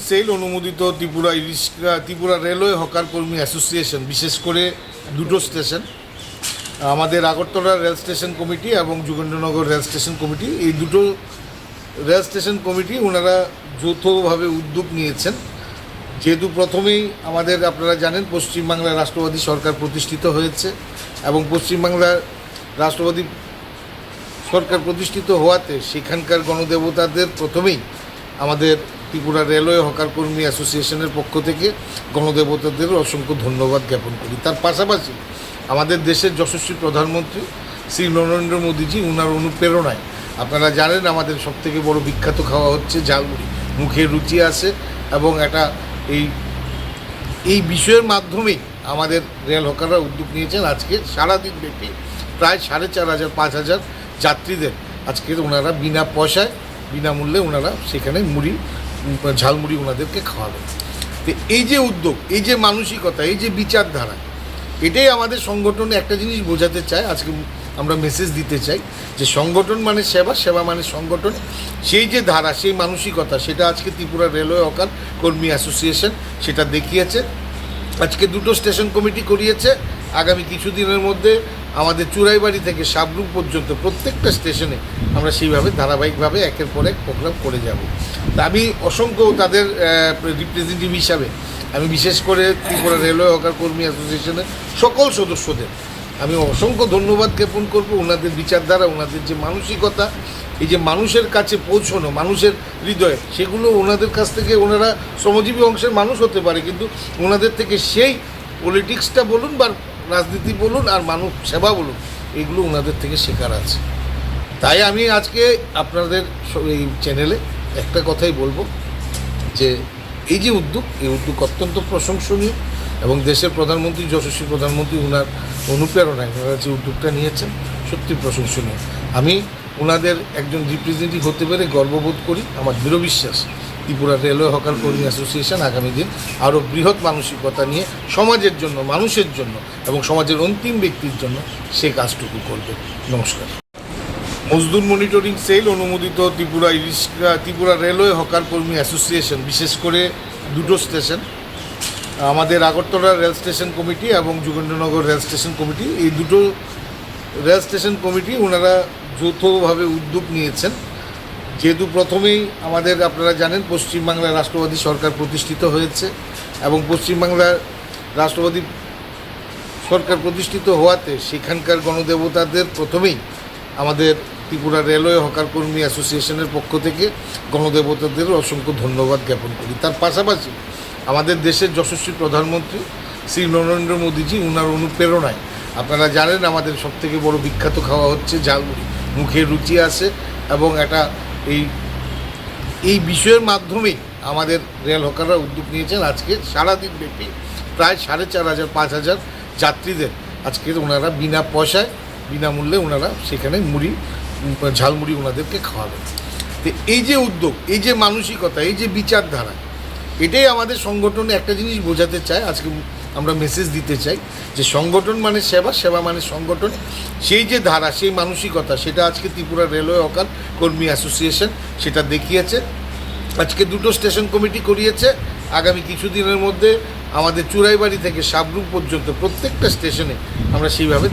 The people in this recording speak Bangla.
সেল অনুমোদিত ত্রিপুরা রেলওয়ে হকার কর্মী অ্যাসোসিয়েশন, বিশেষ করে দুটো স্টেশন, আমাদের আগরতলা রেল স্টেশন কমিটি এবং যোগেন্দ্রনগর রেল স্টেশন কমিটি, এই দুটো রেল স্টেশন কমিটি ওনারা যৌথভাবে উদ্যোগ নিয়েছেন। যেহেতু প্রথমেই আমাদের আপনারা জানেন পশ্চিমবাংলার রাষ্ট্রবাদী সরকার প্রতিষ্ঠিত হয়েছে এবং পশ্চিমবাংলার রাষ্ট্রবাদী সরকার প্রতিষ্ঠিত হওয়াতে সেখানকার গণদেবতাদের প্রথমেই আমাদের ত্রিপুরা রেলওয়ে হকার কর্মী অ্যাসোসিয়েশনের পক্ষ থেকে গণদেবতাদের অসংখ্য ধন্যবাদ জ্ঞাপন করি। তার পাশাপাশি আমাদের দেশের যশস্বী প্রধানমন্ত্রী শ্রী নরেন্দ্র মোদীজি, ওনার অনুপ্রেরণায় আপনারা জানেন আমাদের সবথেকে বড় বিখ্যাত খাওয়া হচ্ছে ঝালমুড়ি। মুখে রুচি আসে এবং এটা এই বিষয়ের মাধ্যমেই আমাদের রেল হকাররা উদ্যোগ নিয়েছেন। আজকে সারাদিন ব্যাপী প্রায় 4,500-5,000 যাত্রীদের আজকে ওনারা বিনা পয়সায় বিনামূল্যে ওনারা সেখানে ঝালমুড়ি ওনাদেরকে খাওয়াবেন। তো এই যে উদ্যোগ, এই যে মানসিকতা, এই যে বিচারধারা, এটাই আমাদের সংগঠনে একটা জিনিস বোঝাতে চায়। আজকে আমরা মেসেজ দিতে চাই যে সংগঠন মানে সেবা, সেবা মানে সংগঠন। সেই যে ধারা, সেই মানসিকতা, সেটা আজকে ত্রিপুরা রেলওয়ে হকার কর্মী অ্যাসোসিয়েশন সেটা দেখিয়েছে। আজকে দুটো স্টেশন কমিটি করিয়েছে। আগামী কিছুদিনের মধ্যে আমাদের চুরাইবাড়ি থেকে সাবরুম পর্যন্ত প্রত্যেকটা স্টেশনে আমরা সেইভাবে ধারাবাহিকভাবে একের পর এক প্রোগ্রাম করে যাব। তা আমি অসংখ্য তাদের রিপ্রেজেন্টেটিভ হিসাবে আমি বিশেষ করে ত্রিপুরা রেলওয়ে হকার কর্মী অ্যাসোসিয়েশনের সকল সদস্যদের আমি অসংখ্য ধন্যবাদ জ্ঞাপন করব। ওনাদের বিচারধারা, ওনাদের যে মানসিকতা, এই যে মানুষের কাছে পৌঁছানো, মানুষের হৃদয়ে, সেগুলো ওনাদের কাছ থেকে, ওনারা শ্রমজীবী অংশের মানুষ হতে পারে কিন্তু ওনাদের থেকে সেই পলিটিক্সটা বলুন বা রাজনীতি বলুন আর মানুষ সেবা বলুন, এগুলো ওনাদের থেকে শেখার আছে। তাই আমি আজকে আপনাদের এই চ্যানেলে একটা কথাই বলবো যে এই যে উদ্যোগ, এই উদ্যোগ অত্যন্ত প্রশংসনীয় এবং দেশের প্রধানমন্ত্রী, যশস্বী প্রধানমন্ত্রী, ওনার অনুপ্রেরণায় ওনারা যে উদ্যোগটা নিয়েছেন সত্যি প্রশংসনীয়। আমি ওনাদের একজন রিপ্রেজেন্টেটিভ হতে পেরে গর্ববোধ করি। আমার দৃঢ় বিশ্বাস ত্রিপুরা রেলওয়ে হকার কর্মী অ্যাসোসিয়েশন আগামী দিন আরও বৃহৎ মানসিকতা নিয়ে সমাজের জন্য, মানুষের জন্য এবং সমাজের অন্তিম ব্যক্তির জন্য সে কাজটুকু করবে। নমস্কার। মজদুর মনিটরিং সেল অনুমোদিত ত্রিপুরা রেলওয়ে হকার কর্মী অ্যাসোসিয়েশন, বিশেষ করে দুটো স্টেশন, আমাদের আগরতলা রেল স্টেশন কমিটি এবং যোগেন্দ্রনগর রেল স্টেশন কমিটি, এই দুটো রেল স্টেশন কমিটি ওনারা যৌথভাবে উদ্যোগ নিয়েছেন। যেহেতু প্রথমেই আমাদের আপনারা জানেন পশ্চিমবাংলার রাষ্ট্রবাদী সরকার প্রতিষ্ঠিত হয়েছে এবং পশ্চিমবাংলার রাষ্ট্রবাদী সরকার প্রতিষ্ঠিত হওয়াতে সেখানকার গণদেবতাদের প্রথমেই আমাদের ত্রিপুরা রেলওয়ে হকার কর্মী অ্যাসোসিয়েশনের পক্ষ থেকে গণদেবতাদের অসংখ্য ধন্যবাদ জ্ঞাপন করি। তার পাশাপাশি আমাদের দেশের যশস্বী প্রধানমন্ত্রী শ্রী নরেন্দ্র মোদীজি, ওনার অনুপ্রেরণায় আপনারা জানেন আমাদের সবথেকে বড় বিখ্যাত খাওয়া হচ্ছে ঝালমুড়ি। মুখে রুচি আসে এবং এটা এই বিষয়ের মাধ্যমেই আমাদের রেল হকাররা উদ্যোগ নিয়েছেন। আজকে সারাদিন ব্যাপী প্রায় 4,500-5,000 যাত্রীদের আজকে ওনারা বিনা পয়সায় বিনামূল্যে ওনারা সেখানে ঝালমুড়ি ওনাদেরকে খাওয়াবেন। তো এই যে উদ্যোগ, এই যে মানসিকতা, এই যে বিচারধারা, এটাই আমাদের সংগঠনে একটা জিনিস বোঝাতে চায়। আজকে আমরা মেসেজ দিতে চাই যে সংগঠন মানে সেবা, সেবা মানে সংগঠন। সেই যে ধারা, সেই মানসিকতা, সেটা আজকে ত্রিপুরা রেলওয়ে হকার কর্মী অ্যাসোসিয়েশন সেটা দেখিয়েছে। আজকে দুটো স্টেশন কমিটি করিয়েছে। আগামী কিছুদিনের মধ্যে আমাদের চুরাইবাড়ি থেকে সাবরুম পর্যন্ত প্রত্যেকটা স্টেশনে আমরা সেইভাবে